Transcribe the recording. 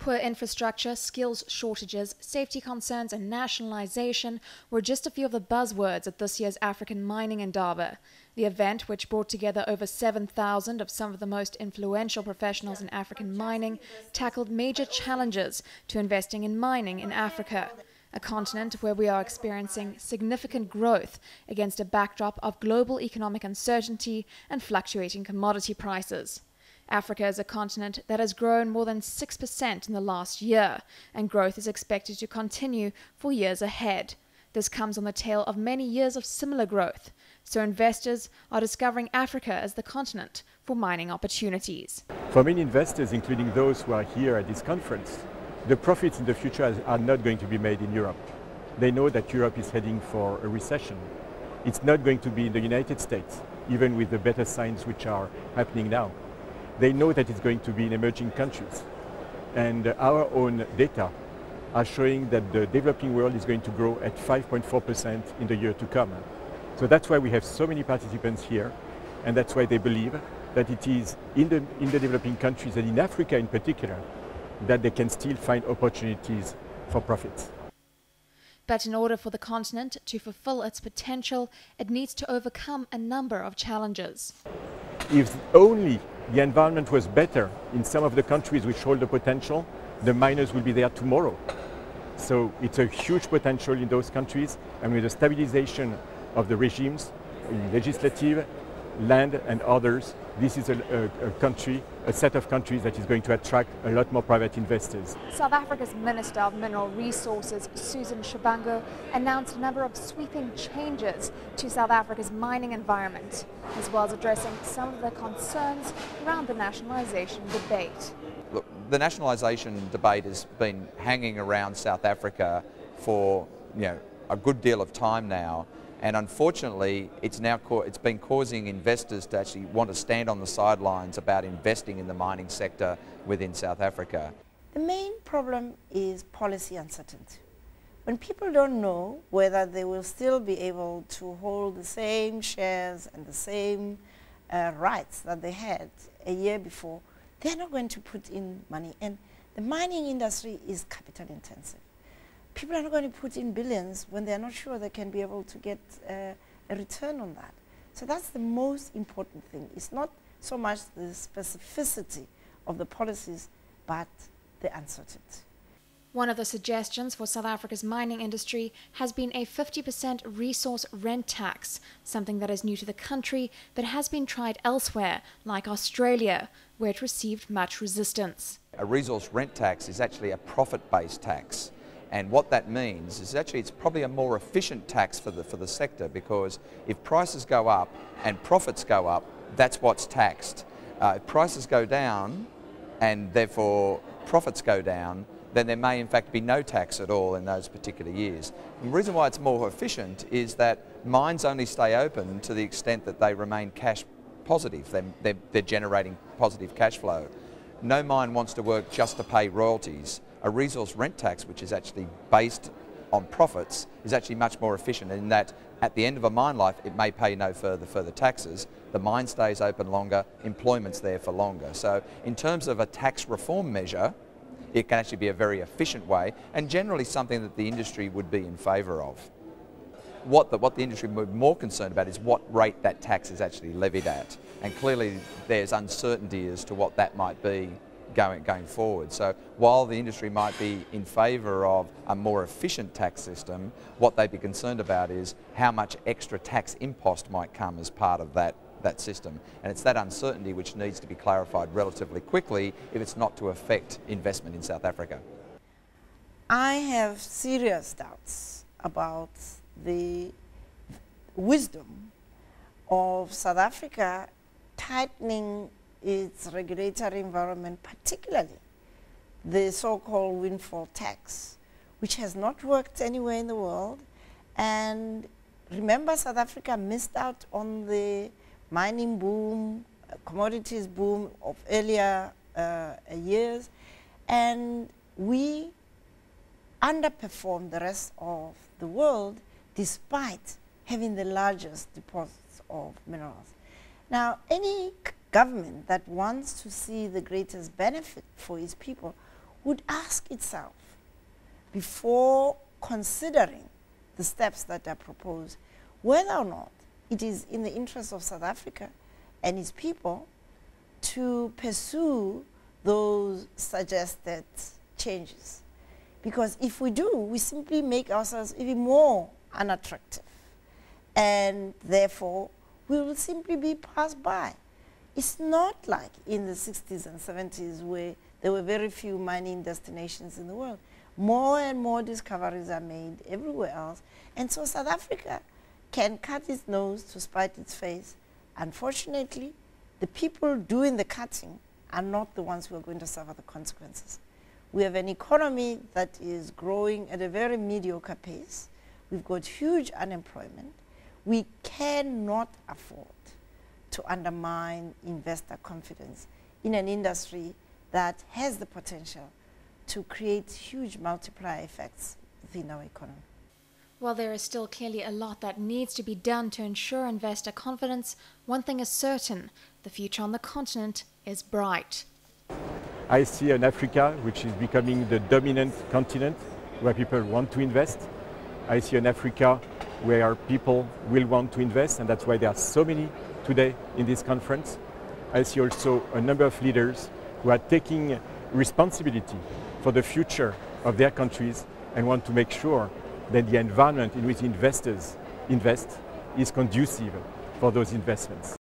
Poor infrastructure, skills shortages, safety concerns and nationalization were just a few of the buzzwords at this year's African Mining Indaba. The event, which brought together over 7,000 of some of the most influential professionals in African mining, tackled major challenges to investing in mining in Africa, a continent where we are experiencing significant growth against a backdrop of global economic uncertainty and fluctuating commodity prices. Africa is a continent that has grown more than 6% in the last year, and growth is expected to continue for years ahead. This comes on the tail of many years of similar growth, so investors are discovering Africa as the continent for mining opportunities. For many investors, including those who are here at this conference, the profits in the future are not going to be made in Europe. They know that Europe is heading for a recession. It's not going to be in the United States, even with the better signs which are happening now. They know that it's going to be in emerging countries. And our own data are showing that the developing world is going to grow at 5.4% in the year to come. So that's why we have so many participants here, and that's why they believe that it is in the developing countries, and in Africa in particular, that they can still find opportunities for profits. But in order for the continent to fulfill its potential, it needs to overcome a number of challenges. If only the environment was better in some of the countries which hold the potential, the miners will be there tomorrow. So it's a huge potential in those countries, and with the stabilization of the regimes, legislative, land and others, this is a set of countries that is going to attract a lot more private investors. South Africa's Minister of Mineral Resources, Susan Shabangu, announced a number of sweeping changes to South Africa's mining environment, as well as addressing some of the concerns around the nationalisation debate. Look, the nationalisation debate has been hanging around South Africa for a good deal of time now. And unfortunately, it's been causing investors to actually want to stand on the sidelines about investing in the mining sector within South Africa. The main problem is policy uncertainty. When people don't know whether they will still be able to hold the same shares and the same rights that they had a year before, they're not going to put in money. And the mining industry is capital intensive. People are not going to put in billions when they're not sure they can be able to get a return on that. So that's the most important thing. It's not so much the specificity of the policies, but the uncertainty. One of the suggestions for South Africa's mining industry has been a 50% resource rent tax, something that is new to the country but has been tried elsewhere, like Australia, where it received much resistance. A resource rent tax is actually a profit-based tax. And what that means is actually it's probably a more efficient tax for the sector, because if prices go up and profits go up, that's what's taxed. If prices go down and therefore profits go down, then there may in fact be no tax at all in those particular years. And the reason why it's more efficient is that mines only stay open to the extent that they remain cash positive. They're generating positive cash flow. No mine wants to work just to pay royalties. A resource rent tax, which is actually based on profits, is actually much more efficient in that at the end of a mine life it may pay no further taxes, the mine stays open longer, employment's there for longer. So in terms of a tax reform measure, it can actually be a very efficient way, and generally something that the industry would be in favour of. What the industry would be more concerned about is what rate that tax is actually levied at, and clearly there's uncertainty as to what that might be going forward. So while the industry might be in favour of a more efficient tax system, what they'd be concerned about is how much extra tax impost might come as part of that system. And it's that uncertainty which needs to be clarified relatively quickly if it's not to affect investment in South Africa. I have serious doubts about the wisdom of South Africa tightening its regulatory environment, particularly the so-called windfall tax, which has not worked anywhere in the world. And remember, South Africa missed out on the mining boom, commodities boom of earlier years, and we underperformed the rest of the world despite having the largest deposits of minerals. Now, any government that wants to see the greatest benefit for its people would ask itself, before considering the steps that are proposed, whether or not it is in the interest of South Africa and its people to pursue those suggested changes. Because if we do, we simply make ourselves even more unattractive. And therefore, we will simply be passed by. It's not like in the 60s and 70s where there were very few mining destinations in the world. More and more discoveries are made everywhere else. And so South Africa can cut its nose to spite its face. Unfortunately, the people doing the cutting are not the ones who are going to suffer the consequences. We have an economy that is growing at a very mediocre pace. We've got huge unemployment. We cannot afford to undermine investor confidence in an industry that has the potential to create huge multiplier effects within our economy. While there is still clearly a lot that needs to be done to ensure investor confidence, one thing is certain: the future on the continent is bright. I see an Africa which is becoming the dominant continent where people want to invest. I see an Africa where people will want to invest, and that's why there are so many today in this conference. I see also a number of leaders who are taking responsibility for the future of their countries and want to make sure that the environment in which investors invest is conducive for those investments.